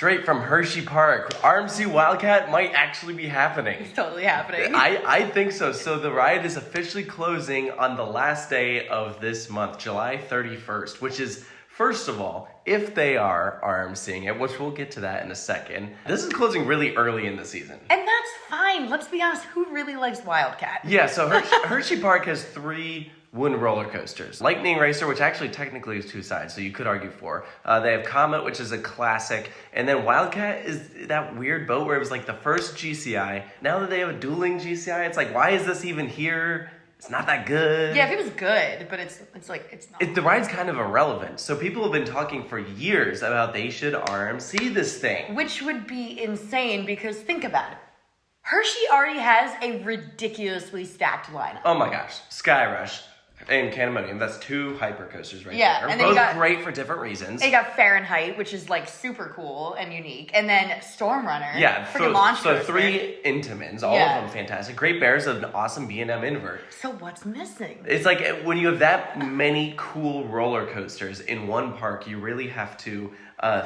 Straight from Hersheypark, RMC Wildcat might actually be happening. It's totally happening. I think so. So the ride is officially closing on the last day of this month, July 31st, which is, first of all, if they are RMCing it, which we'll get to that in a second. This is closing really early in the season. And that's fine. Let's be honest, who really likes Wildcat? Yeah, so Hersheypark has 3 wooden roller coasters. Lightning Racer, which actually technically is 2 sides, so you could argue 4. They have Comet, which is a classic. And then Wildcat is that weird boat where it was like the first GCI. Now that they have a dueling GCI, it's like, why is this even here? It's not that good. Yeah, if it was good, but it's not. The ride's kind of irrelevant. So people have been talking for years about they should RMC this thing. Which would be insane because think about it. Hershey already has a ridiculously stacked lineup. Oh my gosh. Sky Rush and Candemonium, that's 2 hyper coasters right Yeah, there. and then both great for different reasons. They got Fahrenheit, which is like super cool and unique, and then Storm Runner. Yeah, freaking launch so coaster. 3 Intamins, all of them fantastic. Great Bear's an awesome B&M invert. So what's missing? It's like when you have that many cool roller coasters in one park, you really have to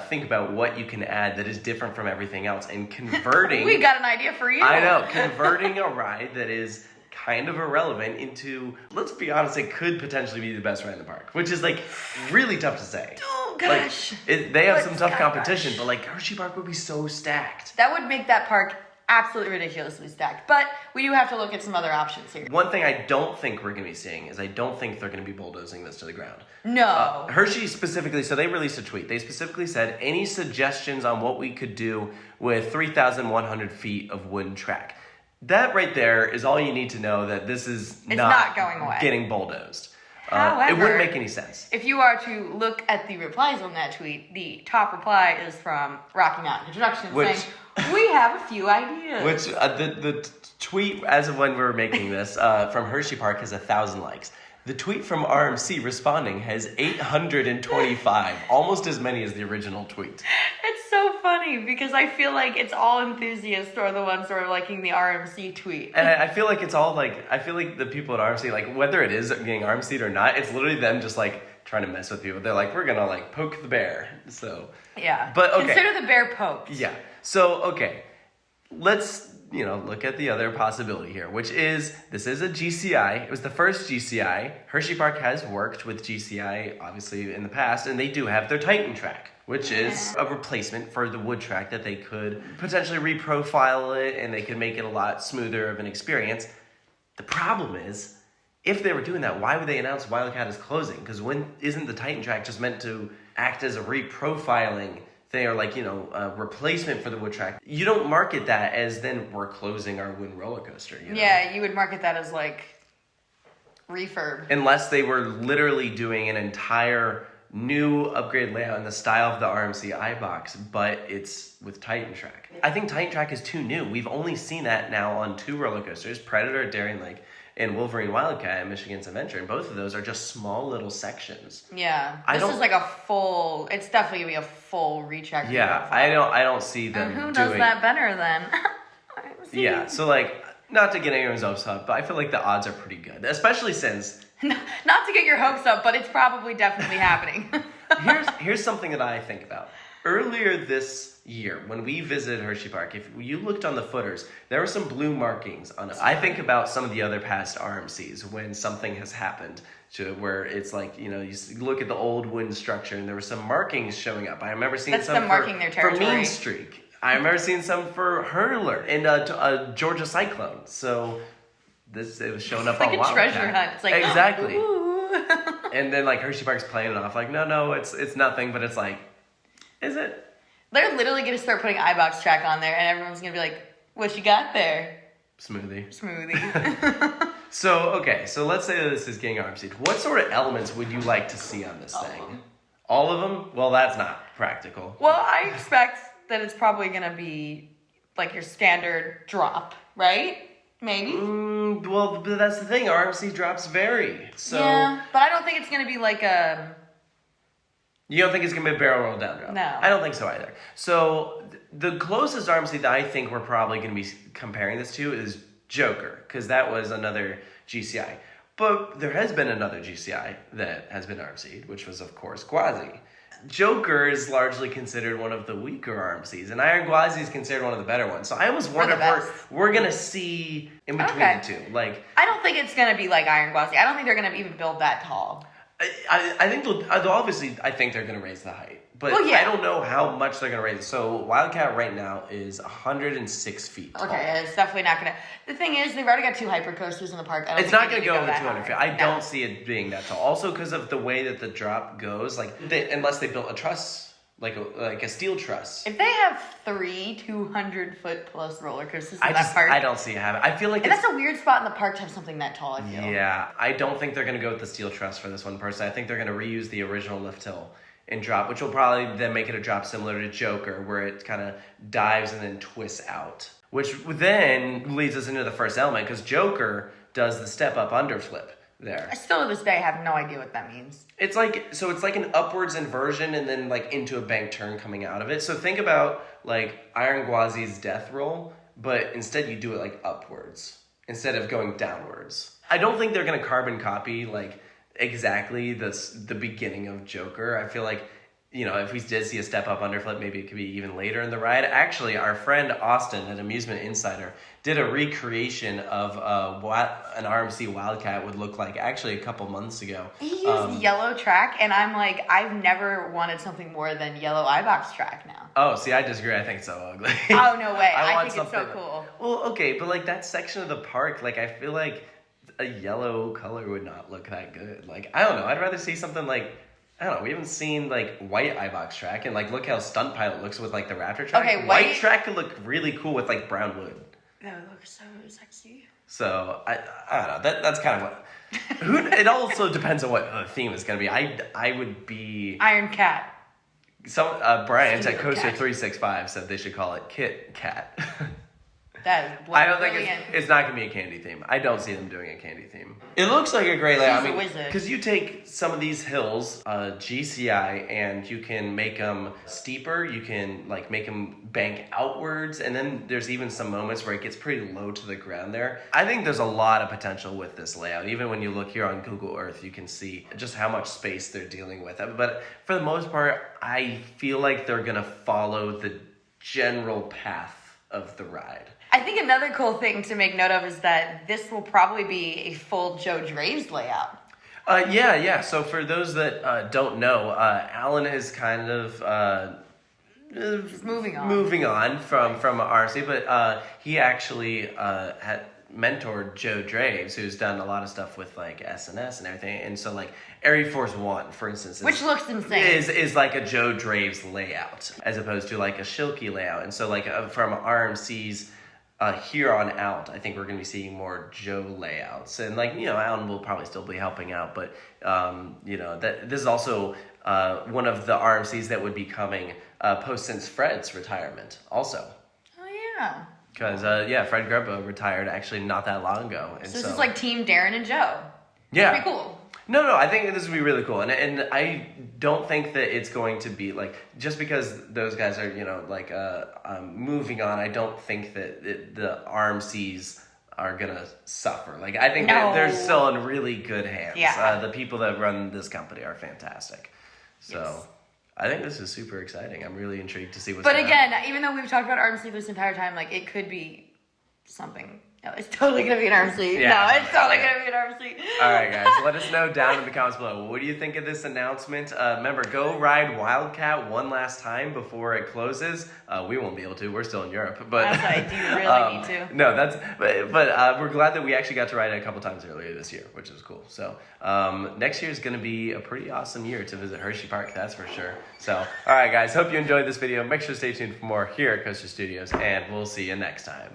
think about what you can add that is different from everything else, and converting. We got an idea for you. I know, converting a ride that is kind of irrelevant into, let's be honest, it could potentially be the best ride in the park, which is like really tough to say. Oh gosh. Like, they have some tough competition, but like Hersheypark would be so stacked. That would make that park absolutely ridiculously stacked. But we do have to look at some other options here. One thing I don't think we're going to be seeing is I don't think they're going to be bulldozing this to the ground. No. Hershey specifically, so they released a tweet. They specifically said, any suggestions on what we could do with 3,100 feet of wooden track? That right there is all you need to know that this is not going away. Getting bulldozed. However, it wouldn't make any sense. If you are to look at the replies on that tweet, the top reply is from Rocky Mountain Introduction saying, we have a few ideas. Which, the tweet, as of when we were making this, from Hersheypark has 1,000 likes. The tweet from RMC responding has 825, almost as many as the original tweet. It's so funny because I feel like it's all enthusiasts are the ones who are liking the RMC tweet. And I feel like it's all like, I feel like the people at RMC, like whether it is getting RMC'd or not, it's literally them just like trying to mess with people. They're like, we're gonna like poke the bear. So yeah, but okay. Consider the bear poked. Yeah. So okay, let's look at the other possibility here, which is this is a GCI. It was the first GCI. Hersheypark has worked with GCI obviously in the past, and they do have their Titan track, which is a replacement for the wood track that they could potentially reprofile it and they could make it a lot smoother of an experience. The problem is, if they were doing that, why would they announce Wildcat is closing? Because when isn't the Titan track just meant to act as a reprofiling thing, or like, a replacement for the wood track? You don't market that as then we're closing our wooden roller coaster. Yeah, you would market that as like refurb. Unless they were literally doing an entire new upgrade layout in the style of the RMC iBox, but it's with Titan track. I think Titan track is too new. We've only seen that now on 2 roller coasters, Predator at Darien Lake and Wolverine Wildcat at Michigan's Adventure, and both of those are just small little sections. Yeah, this is like it's definitely gonna be a full retrack. Yeah, I don't see them who does that better then? Yeah, so like, not to get anyone's hopes up, but I feel like the odds are pretty good, especially since... Not to get your hopes up, but it's probably definitely happening. Here's something that I think about. Earlier this year, when we visited Hersheypark, if you looked on the footers, there were some blue markings on it. I think about some of the other past RMCs when something has happened to where it's like, you look at the old wooden structure and there were some markings showing up. I remember seeing some marking their territory. For Mean Streak. I remember seeing some for Hurler and a Georgia Cyclone. So it was showing up on like a Wildcat. treasure hunt. It's like, exactly. And then like Hersheypark's playing it off like, no, it's nothing, but it's like, is it? They're literally going to start putting iBox track on there, and everyone's going to be like, what you got there? Smoothie. So let's say that this is getting RMC'd. What sort of elements would you like to see on this thing? All of them? Well, that's not practical. Well, I expect that it's probably going to be like your standard drop, right? Maybe? Well, but that's the thing. RMC drops vary. So yeah, but I don't think it's going to be like a... You don't think it's going to be a barrel roll down drop? No. I don't think so either. So the closest RMC that I think we're probably going to be comparing this to is Joker, because that was another GCI. But there has been another GCI that has been RMC'd, which was, of course, Quasi. Joker is largely considered one of the weaker RMCs, and Iron Gwazi is considered one of the better ones. So I almost wonder if we're gonna see in between the two. Like, I don't think it's gonna be like Iron Gwazi. I don't think they're gonna even build that tall. I think they'll obviously. I think they're gonna raise the height, but I don't know how much they're gonna raise it. So Wildcat right now is 106 feet tall. Okay, it's definitely not gonna. The thing is, they've already got 2 hypercoasters in the park. It's not gonna go over 200 feet. I don't see it being that tall. Also, because of the way that the drop goes, like unless they built a truss, like a steel truss. If they have 3 200-foot plus roller coasters in that park, I don't see it happening. I feel like that's a weird spot in the park to have something that tall. I feel. Yeah, I don't think they're gonna go with the steel truss for this one person. I think they're gonna reuse the original lift hill and drop, which will probably then make it a drop similar to Joker, where it kind of dives and then twists out. Which then leads us into the first element, because Joker does the step up underflip there. I still to this day have no idea what that means. It's like an upwards inversion and then like into a bank turn coming out of it. So think about like Iron Gwazi's death roll, but instead you do it like upwards instead of going downwards. I don't think they're gonna carbon copy like exactly the beginning of Joker. I feel like, if we did see a step up underflip, maybe it could be even later in the ride. Actually, our friend Austin at Amusement Insider did a recreation of what an RMC Wildcat would look like actually a couple months ago. He used yellow track, and I'm like, I've never wanted something more than yellow iBox track now. Oh, see, I disagree. I think it's so ugly. Oh, no way. I think it's so cool. Well, okay, but like that section of the park, like I feel like a yellow color would not look that good. Like, I don't know. I'd rather see something like, I don't know. We haven't seen like white iBox track, and like look how Stunt Pilot looks with like the Raptor track. Okay, white track could look really cool with like brown wood. That would look so sexy. So I don't know. That's kind of what. It also depends on what the theme is going to be. I would be Iron Cat. Some Bryant at Coaster 365 said they should call it Kit Cat. That is I don't think it's not going to be a candy theme. I don't see them doing a candy theme. It looks like a great layout. She's a wizard. Because you take some of these hills, GCI, and you can make them steeper. You can like make them bank outwards, and then there's even some moments where it gets pretty low to the ground there. I think there's a lot of potential with this layout. Even when you look here on Google Earth, you can see just how much space they're dealing with. But for the most part, I feel like they're going to follow the general path of the ride. I think another cool thing to make note of is that this will probably be a full Joe Draves layout. Yeah. So for those that don't know, Alan is kind of moving on from RC, but he actually had mentored Joe Draves, who's done a lot of stuff with like SNS and everything. And so like Air Force One, for instance, which looks insane, is like a Joe Draves layout as opposed to like a Schilke layout. And so like from RMC's here on out, I think we're going to be seeing more Joe layouts, and like Alan will probably still be helping out, but that this is also one of the RMCs that would be coming post since Fred's retirement, also. Oh yeah. Because Fred Grubba retired actually not that long ago, and so this is like Team Darren and Joe. Yeah, pretty cool. No, I think this would be really cool, and I don't think that it's going to be like just because those guys are moving on. I don't think that the RMCs are gonna suffer. Like I think that they're still in really good hands. Yeah. The people that run this company are fantastic. So yes. I think this is super exciting. I'm really intrigued to see what's. But again, even though we've talked about RMC this entire time, like it could be something. No, it's totally going to be an RMC. Yeah. No, it's totally going to be an RMC. All right, guys. Let us know down in the comments below. What do you think of this announcement? Remember, go ride Wildcat one last time before it closes. We won't be able to. We're still in Europe. But I do really need to. No, but we're glad that we actually got to ride it a couple times earlier this year, which was cool. So next year is going to be a pretty awesome year to visit Hersheypark, that's for sure. So, all right, guys. Hope you enjoyed this video. Make sure to stay tuned for more here at Coaster Studios, and we'll see you next time.